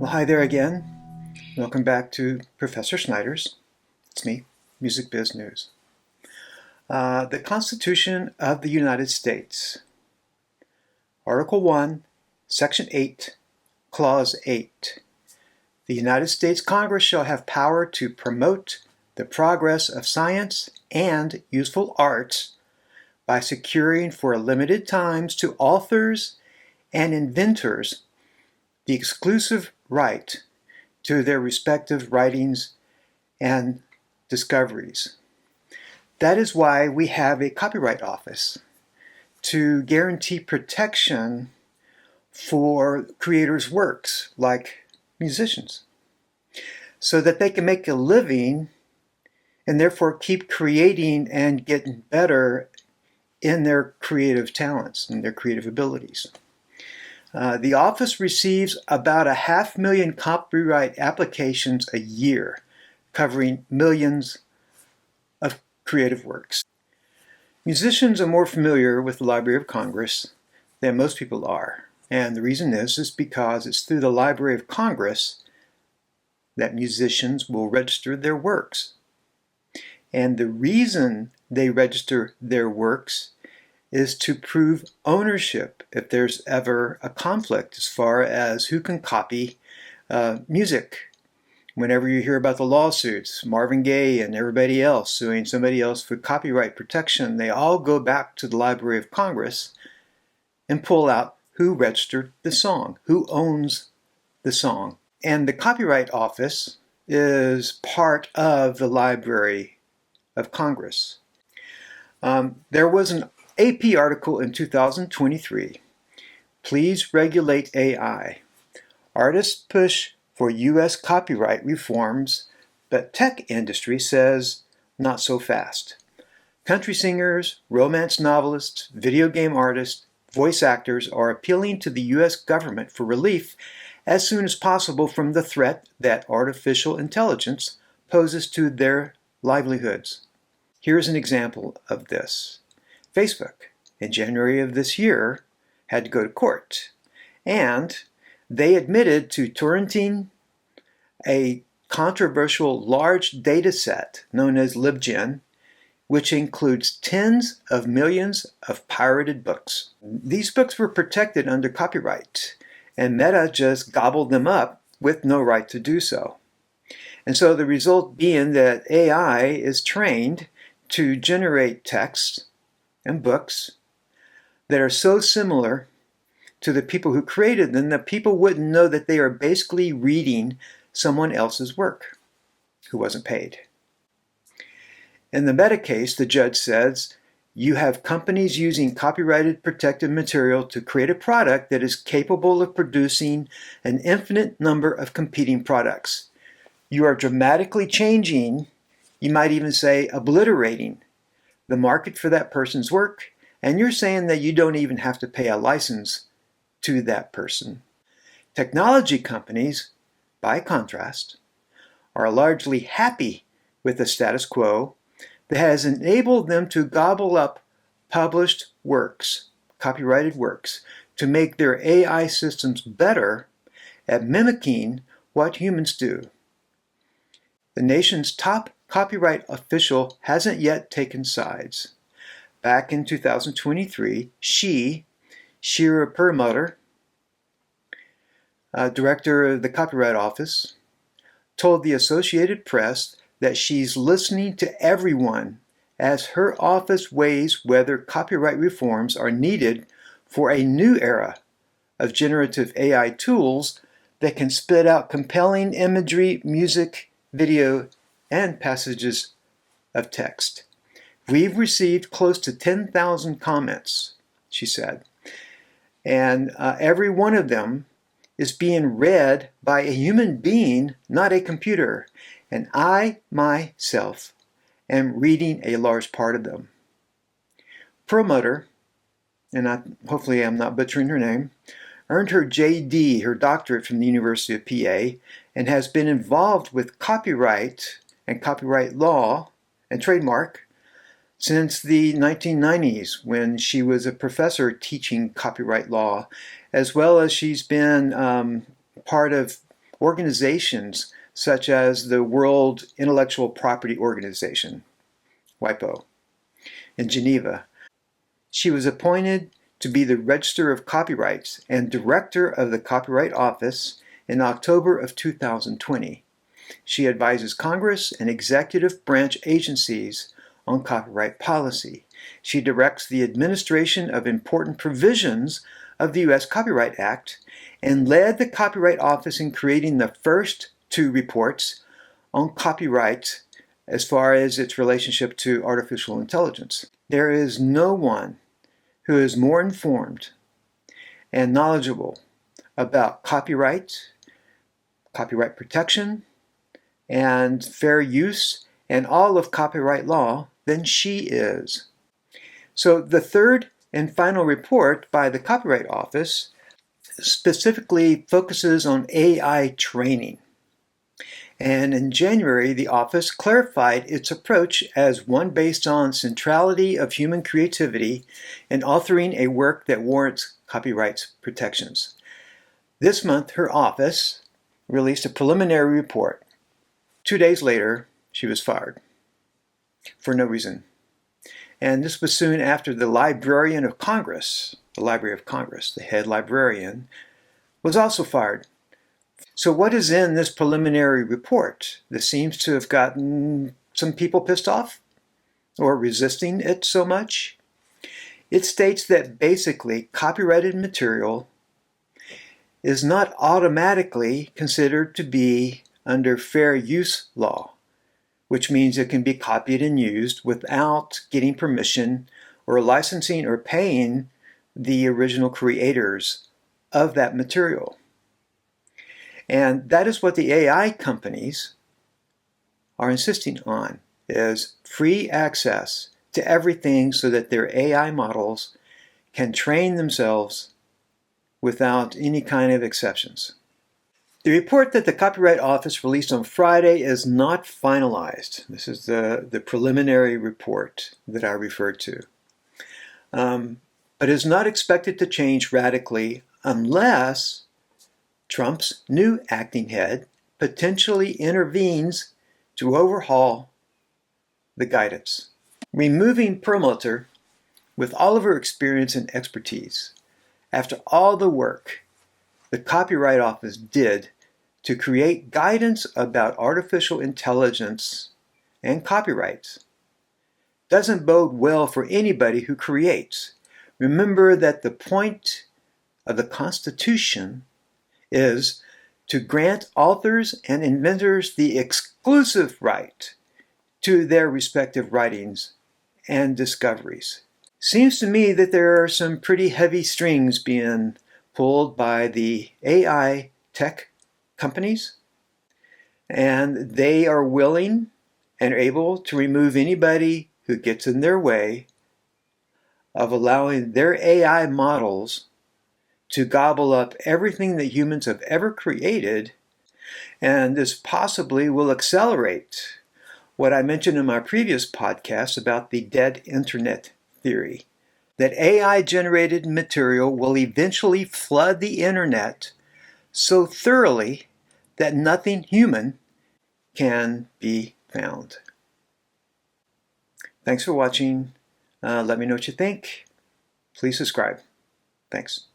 Well, hi there again. Welcome back to Professor Snyder's. It's me, Music Biz News. The Constitution of the United States. Article 1, Section 8, Clause 8. The United States Congress shall have power to promote the progress of science and useful arts by securing for limited times to authors and inventors the exclusive right to their respective writings and discoveries. That is why we have a copyright office, to guarantee protection for creators' works, like musicians, so that they can make a living and therefore keep creating and getting better in their creative talents and their creative abilities. The office receives about 500,000 copyright applications a year, covering millions of creative works. Musicians are more familiar with the Library of Congress than most people are, and the reason is because it's through the Library of Congress that musicians will register their works. And the reason they register their works is to prove ownership if there's ever a conflict as far as who can copy music. Whenever you hear about the lawsuits, Marvin Gaye and everybody else suing somebody else for copyright protection, they all go back to the Library of Congress and pull out who registered the song, who owns the song. And the Copyright Office is part of the Library of Congress. There was an AP article in 2023, Please Regulate AI. Artists push for U.S. copyright reforms, but tech industry says not so fast. Country singers, romance novelists, video game artists, voice actors are appealing to the U.S. government for relief as soon as possible from the threat that artificial intelligence poses to their livelihoods. Here's an example of this. Facebook, in January of this year, had to go to court, and they admitted to torrenting a controversial large data set known as LibGen, which includes tens of millions of pirated books. These books were protected under copyright, and Meta just gobbled them up with no right to do so. And so the result being that AI is trained to generate text and books that are so similar to the people who created them that people wouldn't know that they are basically reading someone else's work who wasn't paid. In the Meta case, the judge says, you have companies using copyrighted protected material to create a product that is capable of producing an infinite number of competing products. You are dramatically changing, you might even say obliterating, the market for that person's work, and you're saying that you don't even have to pay a license to that person. Technology companies, by contrast, are largely happy with the status quo that has enabled them to gobble up published works, copyrighted works, to make their AI systems better at mimicking what humans do. The nation's top copyright official hasn't yet taken sides. Back in 2023, Shira Perlmutter, director of the Copyright Office, told the Associated Press that she's listening to everyone as her office weighs whether copyright reforms are needed for a new era of generative AI tools that can spit out compelling imagery, music, video, and passages of text. We've received close to 10,000 comments, she said, and every one of them is being read by a human being, not a computer, and I, myself, am reading a large part of them. Perlmutter, and hopefully I'm not butchering her name, earned her JD, her doctorate from the University of PA, and has been involved with copyright and copyright law and trademark since the 1990s when she was a professor teaching copyright law, as well as she's been part of organizations such as the World Intellectual Property Organization, WIPO, in Geneva. She was appointed to be the Register of Copyrights and Director of the Copyright Office in October of 2020. She advises Congress and executive branch agencies on copyright policy. She directs the administration of important provisions of the U.S. Copyright Act and led the Copyright Office in creating the first 2 reports on copyright as far as its relationship to artificial intelligence. There is no one who is more informed and knowledgeable about copyright protection, and fair use, and all of copyright law than she is. So the third and final report by the Copyright Office specifically focuses on AI training. And in January, the office clarified its approach as one based on centrality of human creativity in authoring a work that warrants copyright protections. This month, her office released a preliminary report. 2 days later, she was fired for no reason. And this was soon after the Librarian of Congress, the Library of Congress, the head librarian, was also fired. So what is in this preliminary report? This seems to have gotten some people pissed off or resisting it so much. It states that basically copyrighted material is not automatically considered to be under fair use law, which means it can be copied and used without getting permission or licensing or paying the original creators of that material. And that is what the AI companies are insisting on, is free access to everything so that their AI models can train themselves without any kind of exceptions. The report that the Copyright Office released on Friday is not finalized. This is the preliminary report that I referred to. But is not expected to change radically unless Trump's new acting head potentially intervenes to overhaul the guidance. Removing Perlmutter, with all of her experience and expertise, after all the work the Copyright Office did to create guidance about artificial intelligence and copyrights, doesn't bode well for anybody who creates. Remember that the point of the Constitution is to grant authors and inventors the exclusive right to their respective writings and discoveries. Seems to me that there are some pretty heavy strings being pulled by the AI tech companies, and they are willing and able to remove anybody who gets in their way of allowing their AI models to gobble up everything that humans have ever created, and this possibly will accelerate what I mentioned in my previous podcast about the dead internet theory, that AI-generated material will eventually flood the internet so thoroughly that nothing human can be found. Thanks for watching. Let me know what you think. Please subscribe. Thanks.